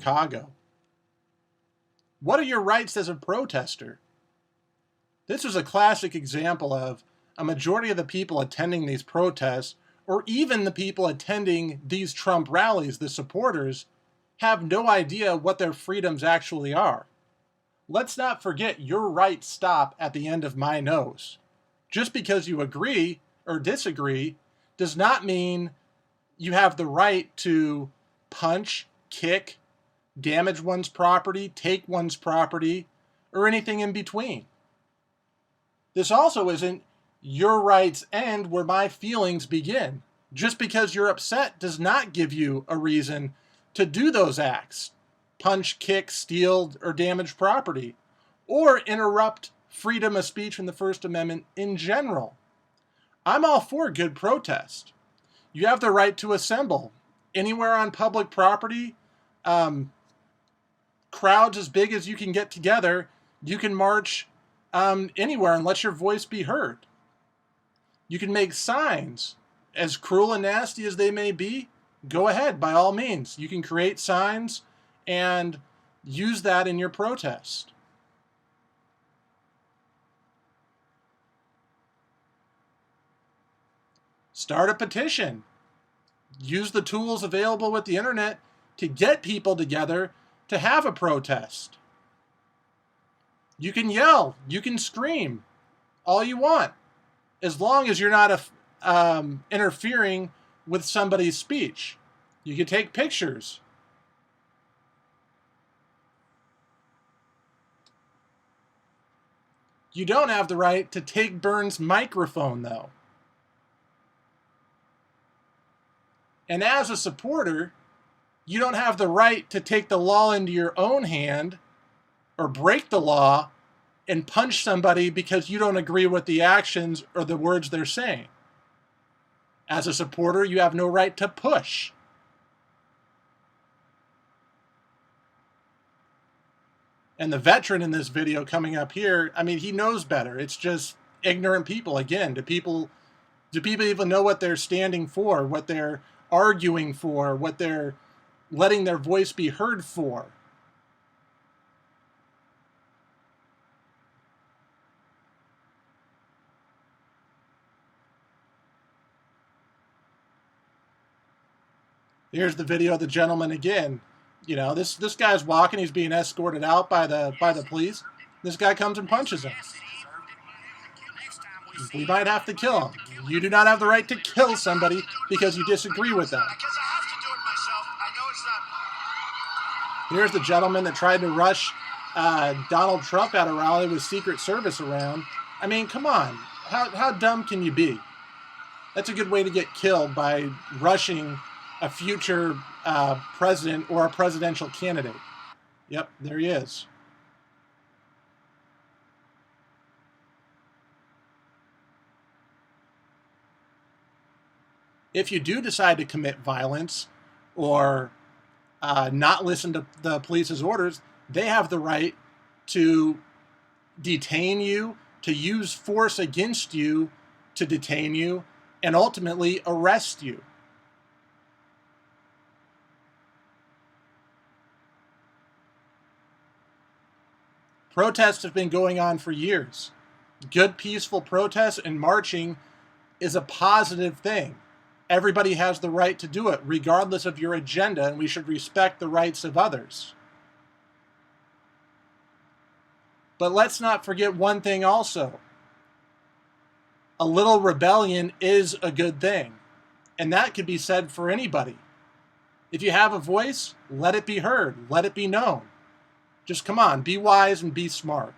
Chicago. What are your rights as a protester? This was a classic example of a majority of the people attending these protests, or even the people attending these Trump rallies, the supporters, have no idea what their freedoms actually are. Let's not forget your rights stop at the end of my nose. Just because you agree or disagree does not mean you have the right to punch, kick, damage one's property, take one's property, or anything in between. This also isn't your rights end where my feelings begin. Just because you're upset does not give you a reason to do those acts. Punch, kick, steal, or damage property, or interrupt freedom of speech in the First Amendment in general. I'm all for good protest. You have the right to assemble anywhere on public property. Crowds as big as you can get together, you can march anywhere and let your voice be heard. You can make signs, as cruel and nasty as they may be. Go ahead, by all means. You can create signs and use that in your protest. Start a petition. Use the tools available with the internet to get people together to have a protest. You can yell, you can scream, all you want, as long as you're not interfering with somebody's speech. You can take pictures. You don't have the right to take Burns' microphone, though. And as a supporter, you don't have the right to take the law into your own hand or break the law and punch somebody because you don't agree with the actions or the words they're saying. As a supporter, you have no right to push. And the veteran in this video coming up here, I mean, he knows better. It's just ignorant people. Again, do people even know what they're standing for, what they're arguing for, what they're letting their voice be heard for? Here's the video of the gentleman again. You know, this guy's walking, he's being escorted out by the police. This guy comes and punches him. We might have to kill him. You do not have the right to kill somebody because you disagree with them. Here's the gentleman that tried to rush Donald Trump at a rally with Secret Service around. I mean, come on. How dumb can you be? That's a good way to get killed, by rushing a future president or a presidential candidate. Yep, there he is. If you do decide to commit violence or not listen to the police's orders, they have the right to detain you, to use force against you, to detain you, and ultimately arrest you. Protests have been going on for years. Good, peaceful protests and marching is a positive thing. Everybody has the right to do it, regardless of your agenda, and we should respect the rights of others. But let's not forget one thing also. A little rebellion is a good thing, and that could be said for anybody. If you have a voice, let it be heard, let it be known. Just come on, be wise and be smart.